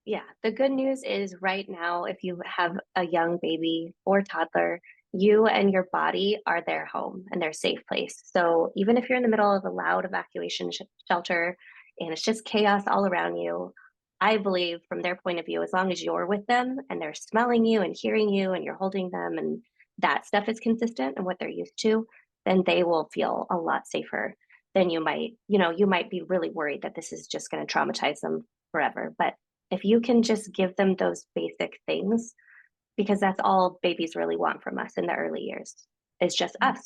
Yeah, the good news is right now, if you have a young baby or toddler, you and your body are their home and their safe place. So even if you're in the middle of a loud evacuation shelter and it's just chaos all around you, I believe from their point of view, as long as you're with them and they're smelling you and hearing you and you're holding them and that stuff is consistent and what they're used to, then they will feel a lot safer than you might be really worried that this is just going to traumatize them forever. But if you can just give them those basic things, because that's all babies really want from us in the early years, is just us.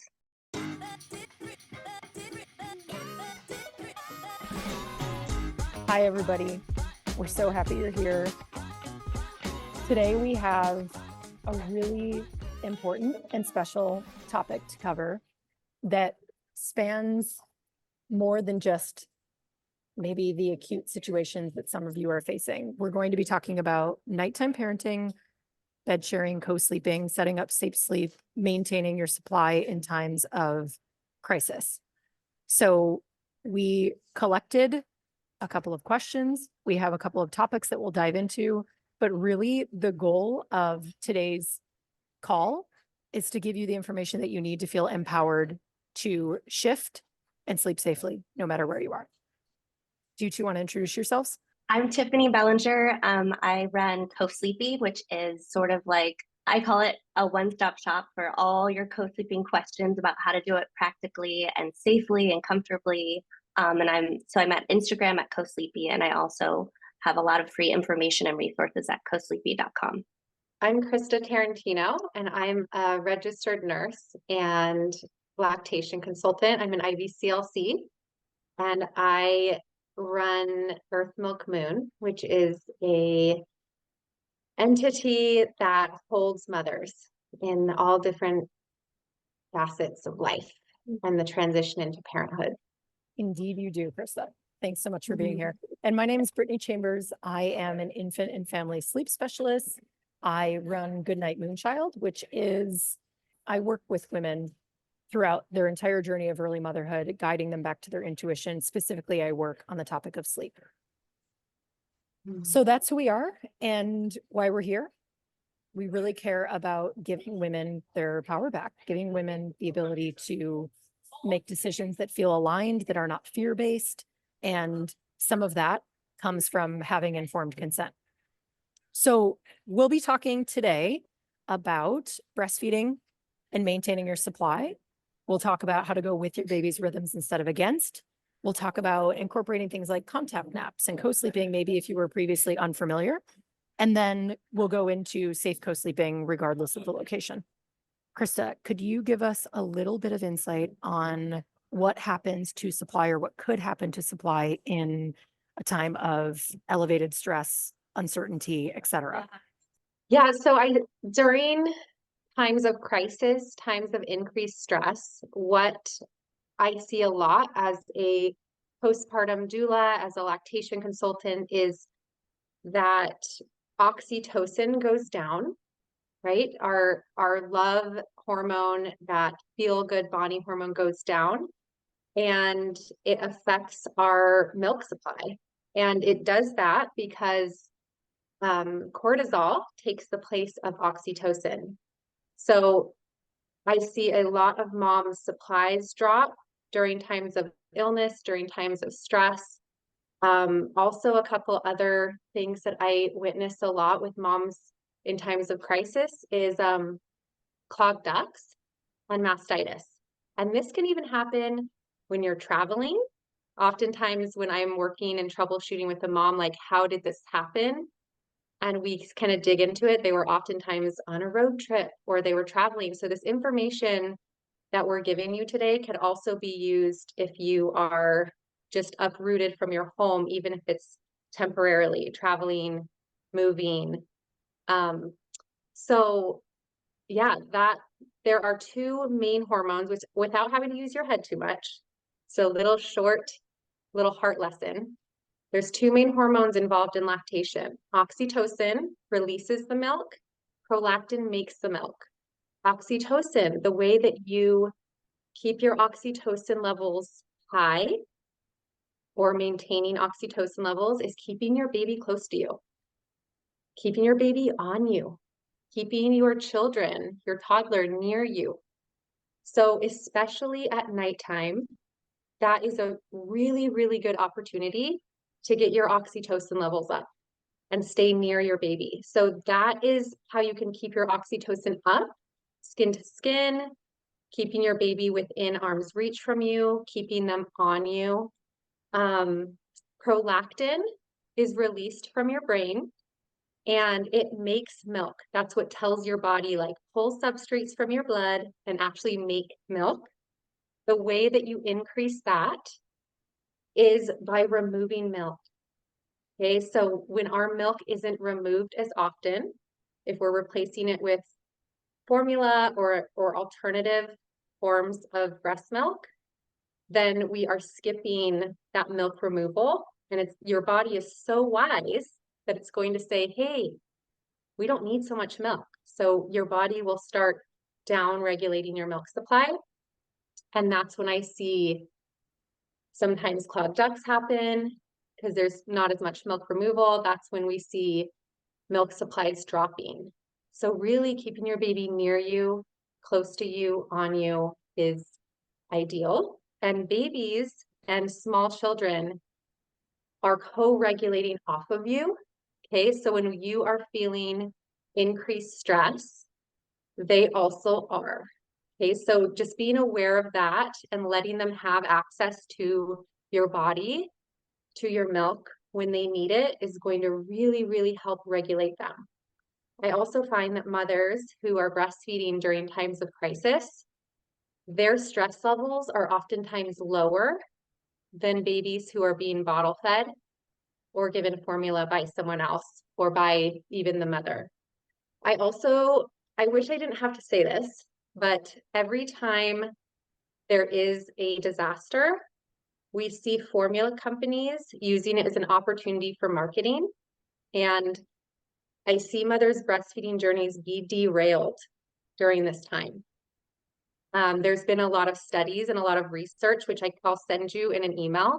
Hi, everybody. We're so happy you're here. Today, we have a really important and special topic to cover that spans more than just maybe the acute situations that some of you are facing. We're going to be talking about nighttime parenting, bed sharing, co-sleeping, setting up safe sleep, maintaining your supply in times of crisis. So we collected a couple of questions. We have a couple of topics that we'll dive into, but really the goal of today's call is to give you the information that you need to feel empowered to shift and sleep safely, no matter where you are. Do you two want to introduce yourselves? I'm Tiffany Bellinger. I run Cosleepy, which is sort of like, I call it a one-stop shop for all your co-sleeping questions about how to do it practically and safely and comfortably. I'm at Instagram at Cosleepy, and I also have a lot of free information and resources at cosleepy.com. I'm Krista Tarantino, and I'm a registered nurse and lactation consultant. I'm an IVCLC, and I run Earth Milk Moon, which is a entity that holds mothers in all different facets of life and the transition into parenthood. Indeed, you do, Krista. Thanks so much for being here. And my name is Brittany Chambers. I am an infant and family sleep specialist. I run Goodnight Moonchild, which is, I work with women throughout their entire journey of early motherhood, guiding them back to their intuition. Specifically, I work on the topic of sleep. So that's who we are and why we're here. We really care about giving women their power back, giving women the ability to make decisions that feel aligned, that are not fear-based. And some of that comes from having informed consent. So we'll be talking today about breastfeeding and maintaining your supply. We'll talk about how to go with your baby's rhythms instead of against. We'll talk about incorporating things like contact naps and co-sleeping, maybe if you were previously unfamiliar. And then we'll go into safe co-sleeping regardless of the location. Krista, could you give us a little bit of insight on what happens to supply or what could happen to supply in a time of elevated stress, uncertainty, et cetera? Yeah, during times of crisis, times of increased stress, what I see a lot as a postpartum doula, as a lactation consultant, is that oxytocin goes down, right? Our love hormone, that feel good body hormone, goes down, and it affects our milk supply. And it does that because cortisol takes the place of oxytocin. So I see a lot of moms' supplies drop during times of illness, during times of stress. Also, a couple other things that I witness a lot with moms in times of crisis is clogged ducts and mastitis. And this can even happen when you're traveling. Oftentimes when I'm working and troubleshooting with a mom, like, how did this happen? And we kind of dig into it. They were oftentimes on a road trip or they were traveling. So this information that we're giving you today could also be used if you are just uprooted from your home, even if it's temporarily traveling, moving. So yeah, that there are two main hormones, which, without having to use your head too much, so little heart lesson. There's two main hormones involved in lactation. Oxytocin releases the milk, prolactin makes the milk. Oxytocin, the way that you keep your oxytocin levels high or maintaining oxytocin levels, is keeping your baby close to you. keeping your baby on you, keeping your children, your toddler near you. So especially at nighttime, that is a really, really good opportunity to get your oxytocin levels up and stay near your baby. So that is how you can keep your oxytocin up, skin to skin, keeping your baby within arm's reach from you, keeping them on you. Prolactin is released from your brain and it makes milk. That's what tells your body, like, pull substrates from your blood and actually make milk. The way that you increase that is by removing milk. Okay, so when our milk isn't removed as often, if we're replacing it with formula or alternative forms of breast milk, then we are skipping that milk removal. And it's, your body is so wise that it's going to say, hey, we don't need so much milk. So your body will start down regulating your milk supply. And that's when I see sometimes clogged ducts happen because there's not as much milk removal. That's when we see milk supplies dropping. So really keeping your baby near you, close to you, on you is ideal. And babies and small children are co-regulating off of you. Okay, so when you are feeling increased stress, they also are. Okay, so just being aware of that and letting them have access to your body, to your milk when they need it is going to really, really help regulate them. I also find that mothers who are breastfeeding during times of crisis, their stress levels are oftentimes lower than babies who are being bottle fed or given formula by someone else or by even the mother. I wish I didn't have to say this, but every time there is a disaster, we see formula companies using it as an opportunity for marketing. And I see mothers' breastfeeding journeys be derailed during this time. There's been a lot of studies and a lot of research, which I'll send you in an email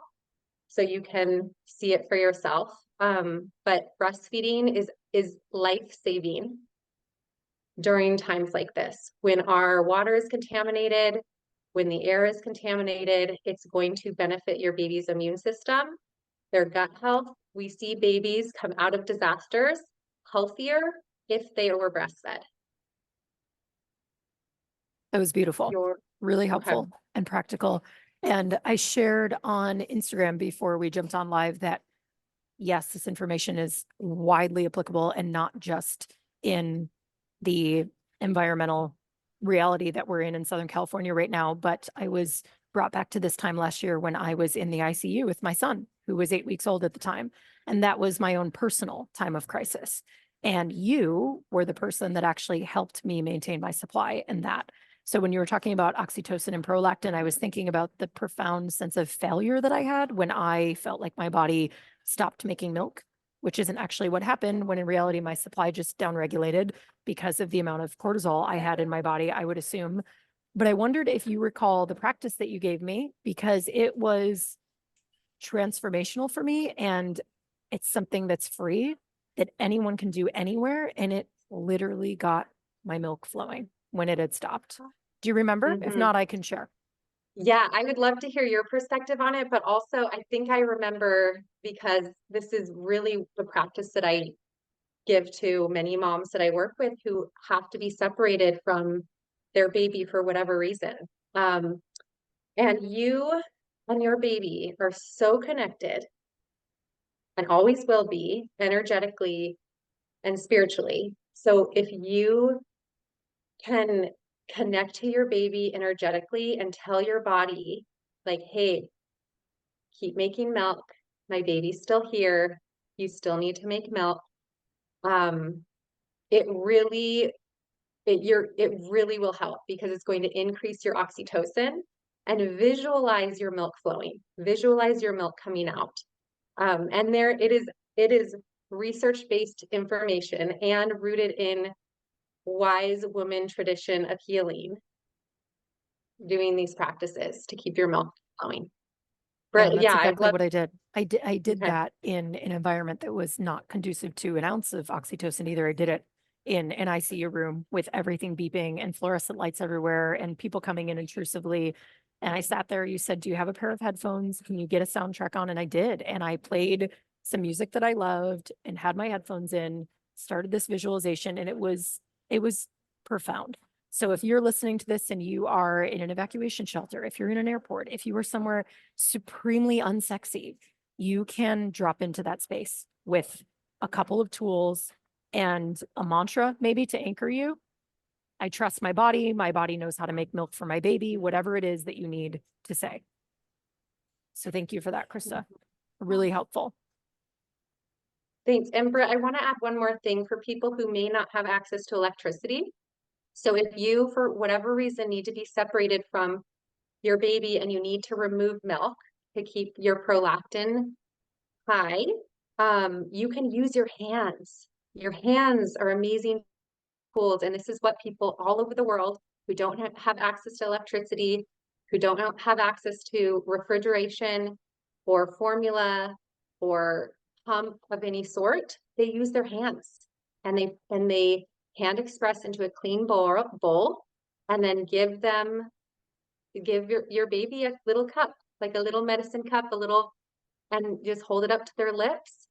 so you can see it for yourself. But breastfeeding is life-saving during times like this. When our water is contaminated, when the air is contaminated, it's going to benefit your baby's immune system, their gut health. We see babies come out of disasters healthier if they were breastfed. That was beautiful, really helpful Okay. and practical. And I shared on Instagram before we jumped on live that, yes, this information is widely applicable and not just in the environmental reality that we're in Southern California right now. But I was brought back to this time last year when I was in the ICU with my son, who was 8 weeks old at the time. And that was my own personal time of crisis. And you were the person that actually helped me maintain my supply in that. So when you were talking about oxytocin and prolactin, I was thinking about the profound sense of failure that I had when I felt like my body stopped making milk, which isn't actually what happened, when in reality, my supply just downregulated because of the amount of cortisol I had in my body, I would assume. But I wondered if you recall the practice that you gave me, because it was transformational for me. And it's something that's free that anyone can do anywhere. And it literally got my milk flowing when it had stopped. Do you remember? If not, I can share. Yeah, I would love to hear your perspective on it, but also I think I remember, because this is really the practice that I give to many moms that I work with who have to be separated from their baby for whatever reason. And you and your baby are so connected and always will be, energetically and spiritually. So if you can connect to your baby energetically and tell your body, like, hey, keep making milk. My baby's still here. You still need to make milk. It really will help, because it's going to increase your oxytocin. And visualize your milk flowing. Visualize your milk coming out. And it is research-based information and rooted in wise woman tradition of healing, doing these practices to keep your milk flowing. And that's Yeah, I'd exactly love, what I did. I did okay. that in an environment that was not conducive to an ounce of oxytocin either. I did it in an ICU room with everything beeping and fluorescent lights everywhere and people coming in intrusively. And I sat there, you said, "Do you have a pair of headphones? Can you get a soundtrack on?" And I did. And I played some music that I loved and had my headphones in, started this visualization, and it was profound. So if you're listening to this and you are in an evacuation shelter, if you're in an airport, if you are somewhere supremely unsexy, you can drop into that space with a couple of tools and a mantra maybe to anchor you. I trust my body knows how to make milk for my baby, whatever it is that you need to say. So thank you for that, Krista. Really helpful. Thanks. And Britt, I want to add one more thing for people who may not have access to electricity. So if you, for whatever reason, need to be separated from your baby and you need to remove milk to keep your prolactin high, you can use your hands. Your hands are amazing tools. And this is what people all over the world who don't have access to electricity, who don't have access to refrigeration or formula or pump of any sort, they use their hands and they hand express into a clean bowl and then give your baby a little cup, like a little medicine cup, and just hold it up to their lips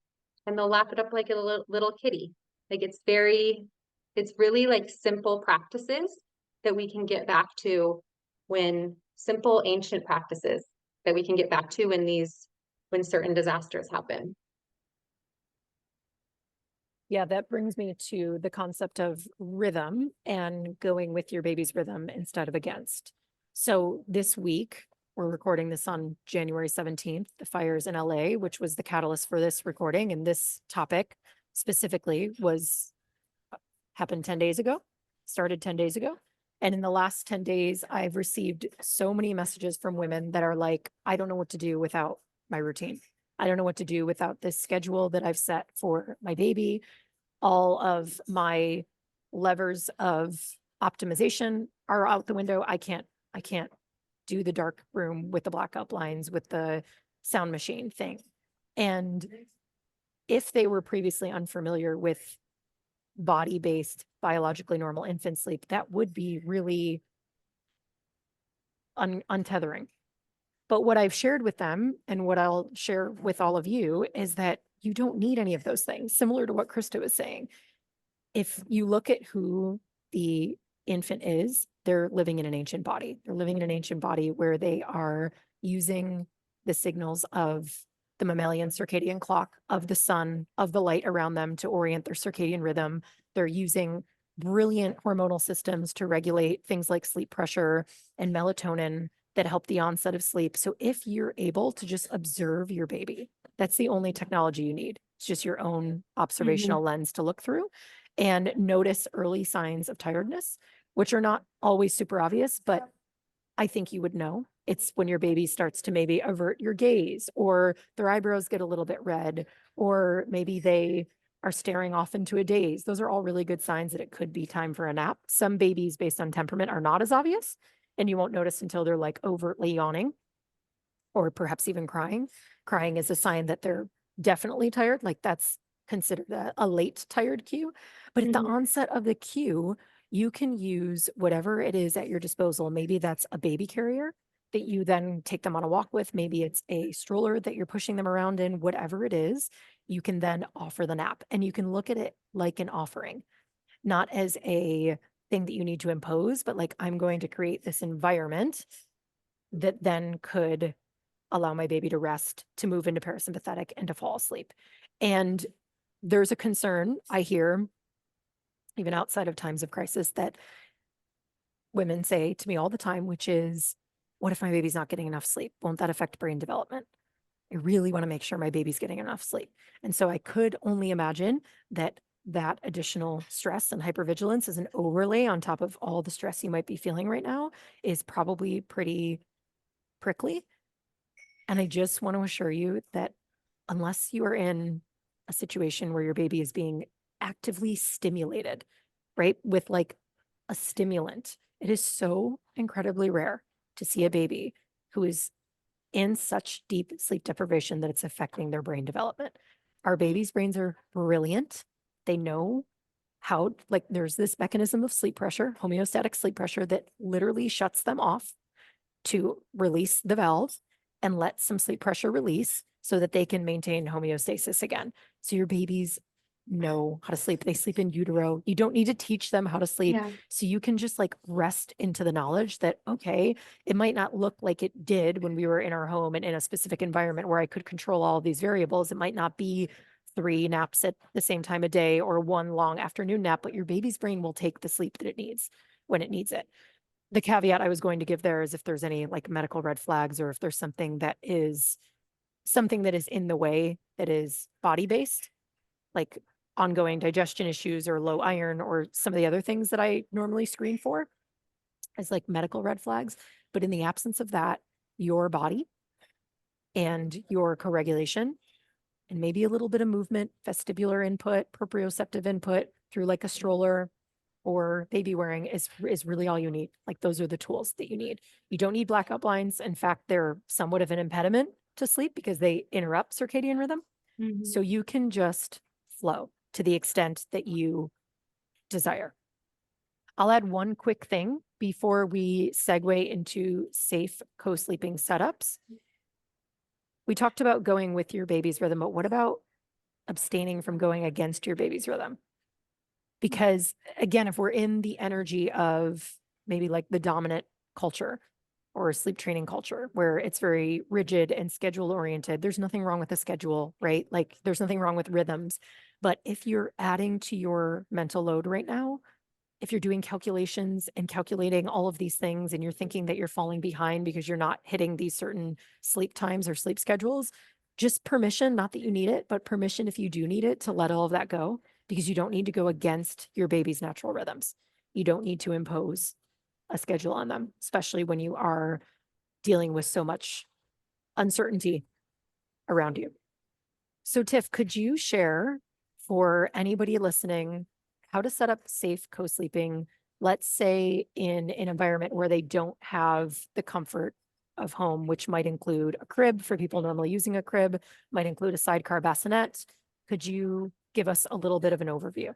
and they'll lap it up like a little kitty. Like it's really like simple practices that we can get back to simple ancient practices that we can get back to when certain disasters happen. Yeah, that brings me to the concept of rhythm and going with your baby's rhythm instead of against. So this week, we're recording this on January 17th, the fires in LA, which was the catalyst for this recording. And this topic specifically happened 10 days ago, started 10 days ago. And in the last 10 days, I've received so many messages from women that are like, I don't know what to do without my routine. I don't know what to do without this schedule that I've set for my baby. All of my levers of optimization are out the window. I can't do the dark room with the blackout blinds with the sound machine thing. And if they were previously unfamiliar with body-based, biologically normal infant sleep, that would be really untethering. But what I've shared with them and what I'll share with all of you is that you don't need any of those things, similar to what Krista was saying. If you look at who the infant is, they're living in an ancient body. They're living in an ancient body where they are using the signals of the mammalian circadian clock, of the sun, of the light around them to orient their circadian rhythm. They're using brilliant hormonal systems to regulate things like sleep pressure and melatonin that help the onset of sleep. So if you're able to just observe your baby, that's the only technology you need. It's just your own observational lens to look through and notice early signs of tiredness, which are not always super obvious, but I think you would know. It's when your baby starts to maybe avert your gaze, or their eyebrows get a little bit red, or maybe they are staring off into a daze. Those are all really good signs that it could be time for a nap. Some babies, based on temperament, are not as obvious, and you won't notice until they're like overtly yawning, or perhaps even crying. Crying is a sign that they're definitely tired. Like that's considered a late tired cue. But at the onset of the cue, you can use whatever it is at your disposal. Maybe that's a baby carrier that you then take them on a walk with. Maybe it's a stroller that you're pushing them around in, whatever it is, you can then offer the nap. And you can look at it like an offering, not as a thing that you need to impose, but like I'm going to create this environment that then could allow my baby to rest, to move into parasympathetic, and to fall asleep. And there's a concern I hear, even outside of times of crisis, that women say to me all the time, which is, what if my baby's not getting enough sleep? Won't that affect brain development? I really want to make sure my baby's getting enough sleep. And so I could only imagine that that additional stress and hypervigilance as an overlay on top of all the stress you might be feeling right now is probably pretty prickly. And I just want to assure you that unless you are in a situation where your baby is being actively stimulated, right, with like a stimulant, it is so incredibly rare to see a baby who is in such deep sleep deprivation that it's affecting their brain development. Our babies' brains are brilliant. They know how, like, there's this mechanism of sleep pressure, homeostatic sleep pressure, that literally shuts them off to release the valve and let some sleep pressure release so that they can maintain homeostasis again. So your babies know how to sleep. They sleep in utero. You don't need to teach them how to sleep. Yeah. So you can just like rest into the knowledge that, okay, it might not look like it did when we were in our home and in a specific environment where I could control all of these variables. It might not be 3 naps at the same time of day or 1 long afternoon nap, but your baby's brain will take the sleep that it needs when it needs it. The caveat I was going to give there is if there's any like medical red flags, or if there's something that is in the way that is body based, like ongoing digestion issues or low iron or some of the other things that I normally screen for as like medical red flags. But in the absence of that, your body and your co-regulation and maybe a little bit of movement, vestibular input, proprioceptive input through like a stroller or baby wearing is really all you need. Like those are the tools that you need. You don't need blackout blinds. In fact, they're somewhat of an impediment to sleep because they interrupt circadian rhythm. Mhm. So you can just flow to the extent that you desire. I'll add one quick thing before we segue into safe co-sleeping setups. We talked about going with your baby's rhythm, but what about abstaining from going against your baby's rhythm? Because again, if we're in the energy of maybe like the dominant culture or sleep training culture where it's very rigid and schedule oriented, there's nothing wrong with the schedule, right? Like there's nothing wrong with rhythms. But if you're adding to your mental load right now, if you're doing calculations and calculating all of these things and you're thinking that you're falling behind because you're not hitting these certain sleep times or sleep schedules, just permission, not that you need it, but permission if you do need it to let all of that go, because you don't need to go against your baby's natural rhythms. You don't need to impose a schedule on them, especially when you are dealing with so much uncertainty around you. So Tiff, could you share for anybody listening how to set up safe co-sleeping, let's say in an environment where they don't have the comfort of home, which might include a crib for people normally using a crib, might include a sidecar bassinet. Could you give us a little bit of an overview?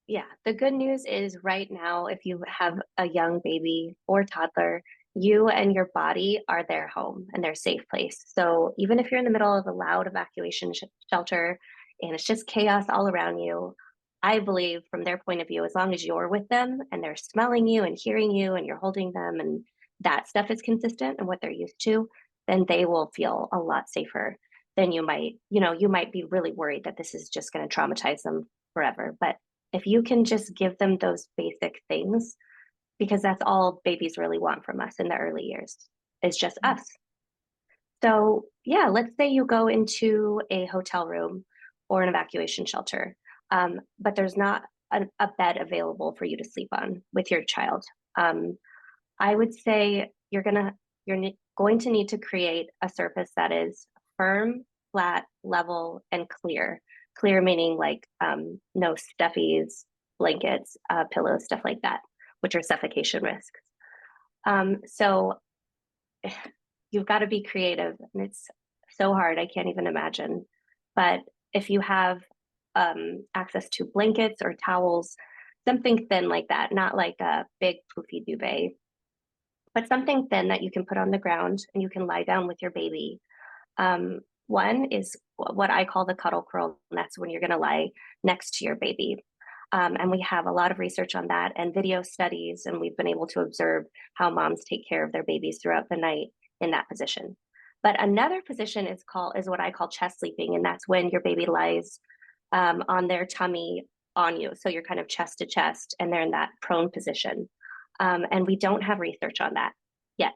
Yeah, the good news is right now, if you have a young baby or toddler, you and your body are their home and their safe place. So even if you're in the middle of a loud evacuation shelter and it's just chaos all around you, I believe from their point of view, as long as you're with them and they're smelling you and hearing you and you're holding them and that stuff is consistent and what they're used to, then they will feel a lot safer than you might, you might be really worried that this is just going to traumatize them forever. But if you can just give them those basic things, because that's all babies really want from us in the early years, is just us. So, yeah, let's say you go into a hotel room or an evacuation shelter, but there's not a bed available for you to sleep on with your child. I would say going to need to create a surface that is firm, flat, level, and clear. Clear meaning like no stuffies, blankets, pillows, stuff like that, which are suffocation risks. So you've got to be creative, and it's so hard. I can't even imagine. But if you have access to blankets or towels, something thin like that, not like a big poofy duvet, but something thin that you can put on the ground and you can lie down with your baby. One is what I call the cuddle curl, and that's when you're going to lie next to your baby. And we have a lot of research on that and video studies, and we've been able to observe how moms take care of their babies throughout the night in that position. But another position is what I call chest sleeping, and that's when your baby lies on their tummy on you. So you're kind of chest to chest, and they're in that prone position. And we don't have research on that yet,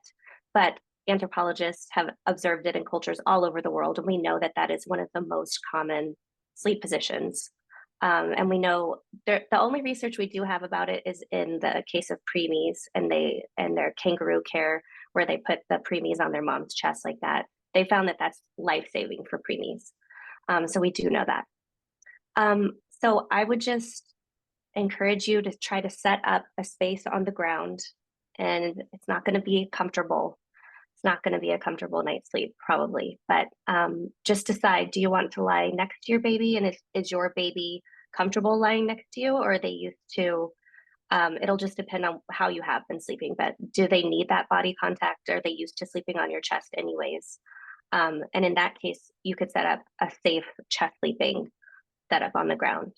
but anthropologists have observed it in cultures all over the world, and we know that that is one of the most common sleep positions. And we know the only research we do have about it is in the case of preemies and their kangaroo care, where they put the preemies on their mom's chest like that. They found that that's life-saving for preemies. So we do know that. So I would just encourage you to try to set up a space on the ground, and it's not going to be comfortable. It's not going to be a comfortable night's sleep, probably. But just decide, do you want to lie next to your baby? And is your baby comfortable lying next to you, or are they used to? It'll just depend on how you have been sleeping, but do they need that body contact? Are they used to sleeping on your chest anyways? And in that case, you could set up a safe chest sleeping setup on the ground.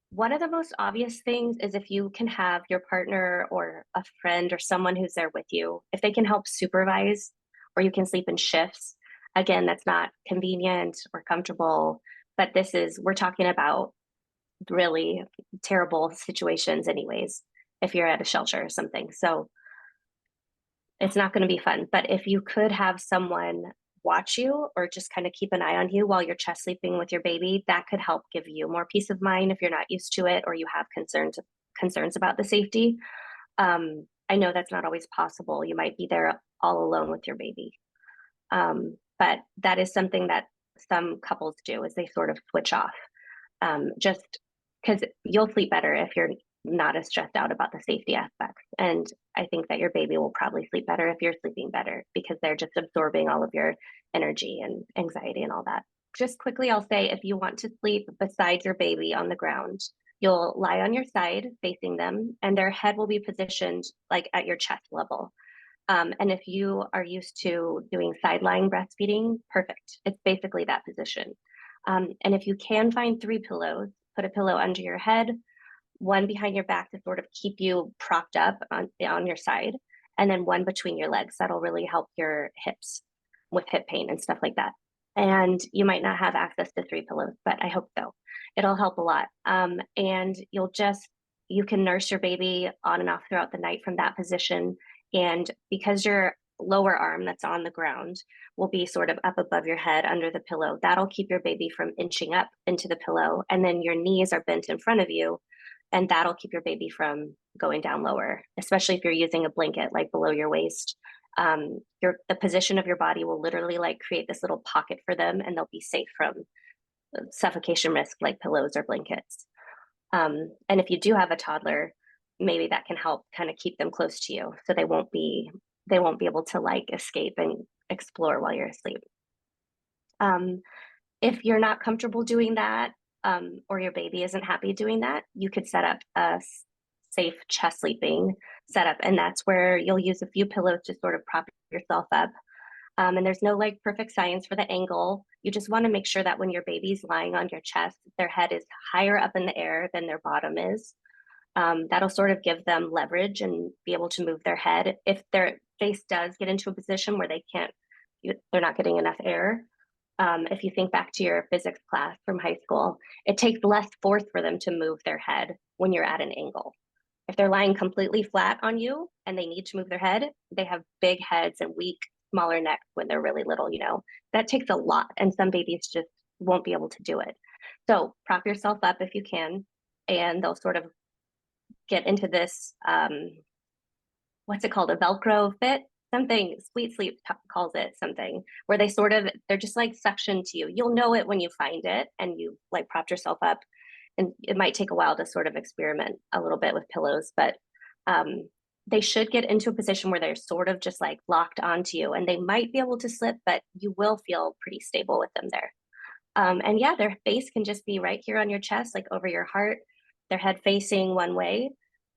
One of the most obvious things is if you can have your partner or a friend or someone who's there with you, if they can help supervise, or you can sleep in shifts. Again, that's not convenient or comfortable, but we're talking about really terrible situations, anyways, if you're at a shelter or something. So it's not going to be fun. But if you could have someone watch you or just kind of keep an eye on you while you're chest sleeping with your baby, that could help give you more peace of mind if you're not used to it or you have concerns about the safety. I know that's not always possible. You might be there all alone with your baby. But that is something that some couples do, is they sort of switch off. Just because you'll sleep better if you're not as stressed out about the safety aspects. And I think that your baby will probably sleep better if you're sleeping better, because they're just absorbing all of your energy and anxiety and all that. Just quickly, I'll say, if you want to sleep beside your baby on the ground, you'll lie on your side facing them, and their head will be positioned like at your chest level. And if you are used to doing side lying breastfeeding, perfect. It's basically that position. And if you can find 3 pillows, put a pillow under your head, one behind your back to sort of keep you propped up on your side, and then one between your legs. That'll really help your hips with hip pain and stuff like that. And you might not have access to 3 pillows, but I hope so. It'll help a lot. And you can nurse your baby on and off throughout the night from that position. And because your lower arm that's on the ground will be sort of up above your head under the pillow, that'll keep your baby from inching up into the pillow. And then your knees are bent in front of you, and that'll keep your baby from going down lower, especially if you're using a blanket like below your waist. The position of your body will literally like create this little pocket for them, and they'll be safe from suffocation risk like pillows or blankets. And if you do have a toddler, maybe that can help kind of keep them close to you, so they won't be able to like escape and explore while you're asleep. If you're not comfortable doing that, or your baby isn't happy doing that, you could set up a safe chest sleeping setup, and that's where you'll use a few pillows to sort of prop yourself up. And there's no like perfect science for the angle. You just want to make sure that when your baby's lying on your chest, their head is higher up in the air than their bottom is. That'll sort of give them leverage and be able to move their head. If their face does get into a position where they're not getting enough air. If you think back to your physics class from high school, it takes less force for them to move their head when you're at an angle. If they're lying completely flat on you and they need to move their head, they have big heads and weak, smaller necks when they're really little, that takes a lot. And some babies just won't be able to do it. So prop yourself up if you can, and they'll sort of get into this, what's it called? A Velcro fit? Something Sweet Sleep calls it something, where they're just like suction to you. You'll know it when you find it and you like propped yourself up. And it might take a while to sort of experiment a little bit with pillows, but they should get into a position where they're sort of just like locked onto you, and they might be able to slip, but you will feel pretty stable with them there. And yeah, their face can just be right here on your chest, like over your heart, their head facing one way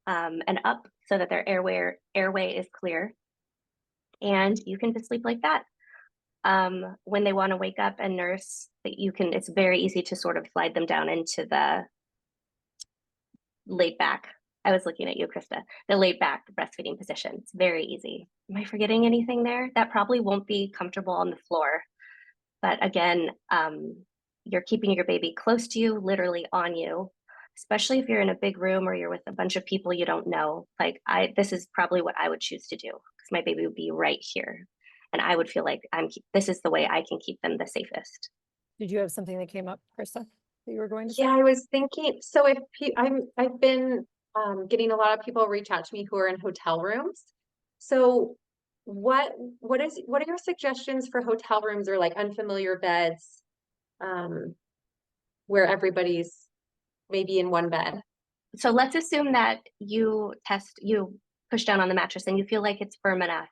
and up, so that their airway is clear. And you can just sleep like that. When they want to wake up and nurse, it's very easy to sort of slide them down into the laid back. I was looking at you, Krista, the laid back breastfeeding position. It's very easy. Am I forgetting anything there? That probably won't be comfortable on the floor. But again, you're keeping your baby close to you, literally on you, especially if you're in a big room or you're with a bunch of people you don't know. This is probably what I would choose to do, because my baby would be right here. And I would feel like this is the way I can keep them the safest. Did you have something that came up, Krista, that you were going to say? Yeah, I was thinking, so if I've been getting a lot of people reach out to me who are in hotel rooms. So what are your suggestions for hotel rooms or like unfamiliar beds where everybody's maybe in one bed? So let's assume that you push down on the mattress and you feel like it's firm enough.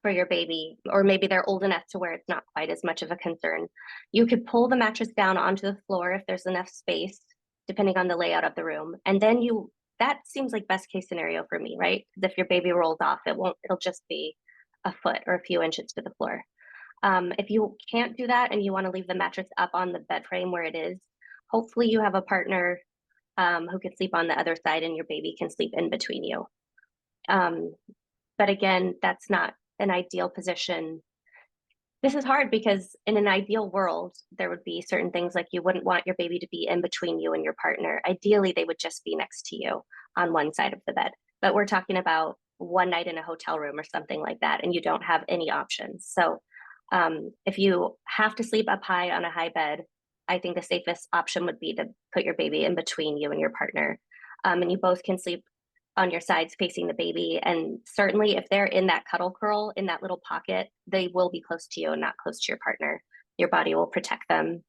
for your baby, or maybe they're old enough to where it's not quite as much of a concern. You could pull the mattress down onto the floor if there's enough space, depending on the layout of the room. And then that seems like best case scenario for me, right? Because if your baby rolls off, it'll just be a foot or a few inches to the floor. If you can't do that and you want to leave the mattress up on the bed frame where it is, hopefully you have a partner who can sleep on the other side and your baby can sleep in between you. But again, that's not an ideal position. This is hard because in an ideal world, there would be certain things like you wouldn't want your baby to be in between you and your partner. Ideally, they would just be next to you on one side of the bed. But we're talking about one night in a hotel room or something like that, and you don't have any options. So if you have to sleep up high on a high bed, I think the safest option would be to put your baby in between you and your partner. And you both can sleep on your sides facing the baby. And certainly if they're in that cuddle curl, in that little pocket, they will be close to you and not close to your partner. Your body will protect them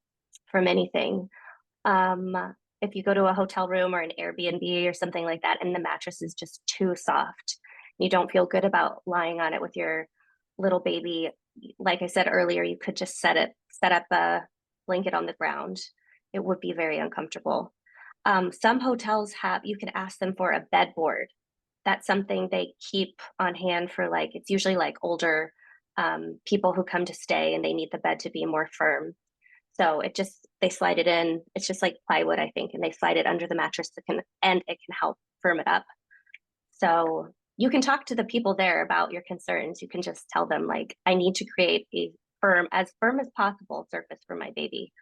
from anything. If you go to a hotel room or an Airbnb or something like that, and the mattress is just too soft, you don't feel good about lying on it with your little baby. Like I said earlier, you could just set up a blanket on the ground. It would be very uncomfortable. Some hotels you can ask them for a bed board. That's something they keep on hand for it's usually like older people who come to stay and they need the bed to be more firm. So they slide it in. It's just like plywood, I think, and they slide it under the mattress and it can help firm it up. So you can talk to the people there about your concerns. You can just tell them I need to create as firm as possible surface for my baby.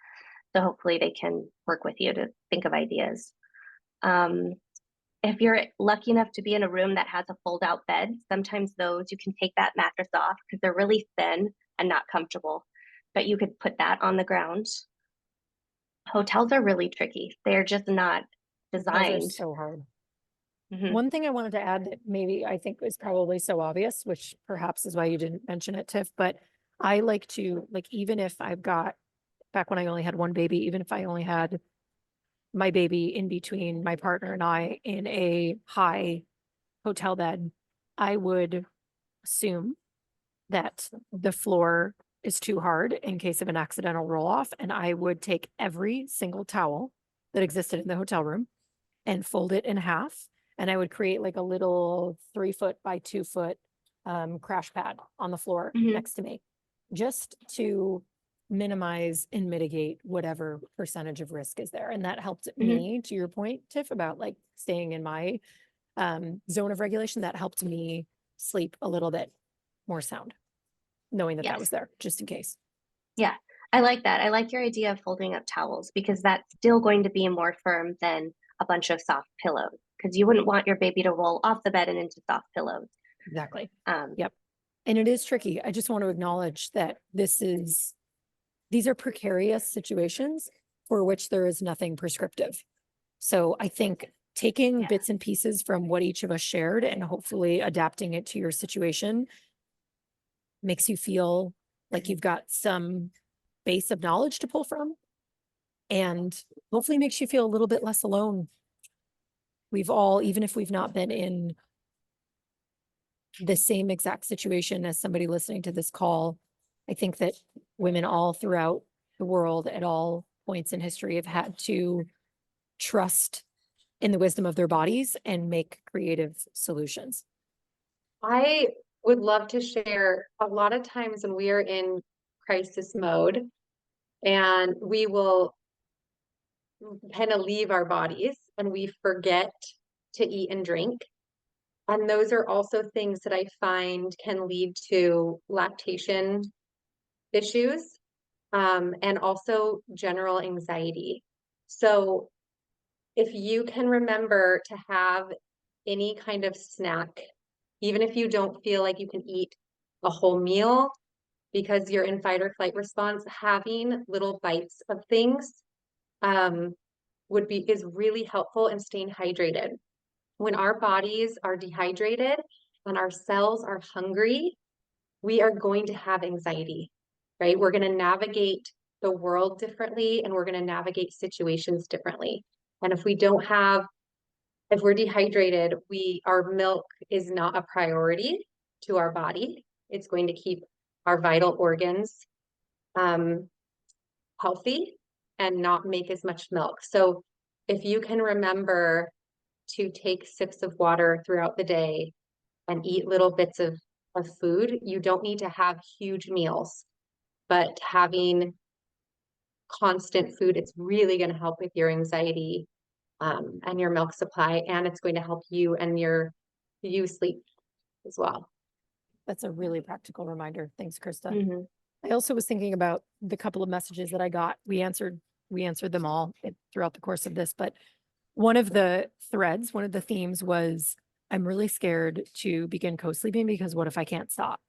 So hopefully they can work with you to think of ideas. If you're lucky enough to be in a room that has a fold out bed, sometimes you can take that mattress off because they're really thin and not comfortable, but you could put that on the ground. Hotels are really tricky. They're just not Those are designed. so hard. Mm-hmm. One thing I wanted to add that maybe I think is probably so obvious, which perhaps is why you didn't mention it, Tiff, but I like to, even if I've got, back when I only had one baby, even if I only had my baby in between my partner and I in a high hotel bed, I would assume that the floor is too hard in case of an accidental roll off. And I would take every single towel that existed in the hotel room and fold it in half. And I would create a little 3-foot by 2-foot crash pad on the floor next to me, just to minimize and mitigate whatever percentage of risk is there. And that helped me, to your point, Tiff, about staying in my zone of regulation. That helped me sleep a little bit more sound, knowing that that was there just in case. Yeah, I like that. I like your idea of folding up towels because that's still going to be more firm than a bunch of soft pillows, because you wouldn't want your baby to roll off the bed and into soft pillows. Exactly. Yep. And it is tricky. I just want to acknowledge that these are precarious situations for which there is nothing prescriptive. So I think taking bits and pieces from what each of us shared and hopefully adapting it to your situation makes you feel like you've got some base of knowledge to pull from, and hopefully makes you feel a little bit less alone. We've all, even if we've not been in the same exact situation as somebody listening to this call, I think that women all throughout the world at all points in history have had to trust in the wisdom of their bodies and make creative solutions. I would love to share a lot of times when we are in crisis mode and we will kind of leave our bodies and we forget to eat and drink. And those are also things that I find can lead to lactation issues, and also general anxiety. So if you can remember to have any kind of snack, even if you don't feel like you can eat a whole meal because you're in fight or flight response, having little bites of things is really helpful in staying hydrated. When our bodies are dehydrated and our cells are hungry, we are going to have anxiety, right? We're going to navigate the world differently and we're going to navigate situations differently. And if we're dehydrated, our milk is not a priority to our body. It's going to keep our vital organs healthy and not make as much milk. So if you can remember to take sips of water throughout the day and eat little bits of food, you don't need to have huge meals, but having constant food, it's really going to help with your anxiety and your milk supply, and it's going to help you and you sleep as well. That's a really practical reminder. Thanks, Krista. Mm-hmm. I also was thinking about the couple of messages that I got. We answered them all throughout the course of this, but one of the threads, one of the themes was, I'm really scared to begin co-sleeping because what if I can't stop?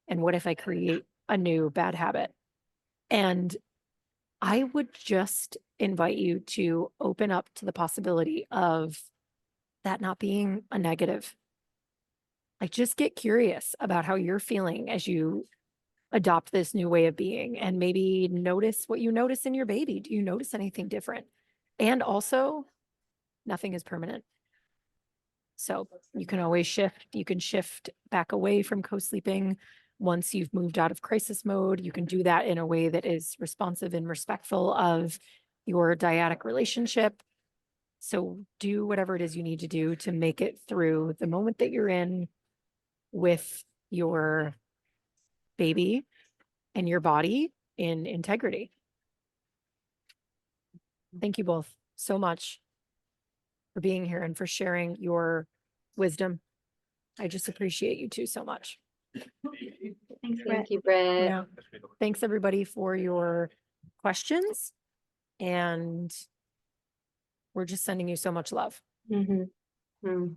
And what if I create a new bad habit? And I would just invite you to open up to the possibility of that not being a negative. Like, just get curious about how you're feeling as you adopt this new way of being, and maybe notice what you notice in your baby. Do you notice anything different? And also, nothing is permanent. So you can always shift. You can shift back away from co-sleeping once you've moved out of crisis mode. You can do that in a way that is responsive and respectful of your dyadic relationship. So do whatever it is you need to do to make it through the moment that you're in with your baby and your body in integrity. Thank you both so much for being here and for sharing your wisdom. I just appreciate you two so much. Thanks, Britt. Thank you, Britt. Yeah. Thanks everybody for your questions, and we're just sending you so much love. Mm-hmm. Mm.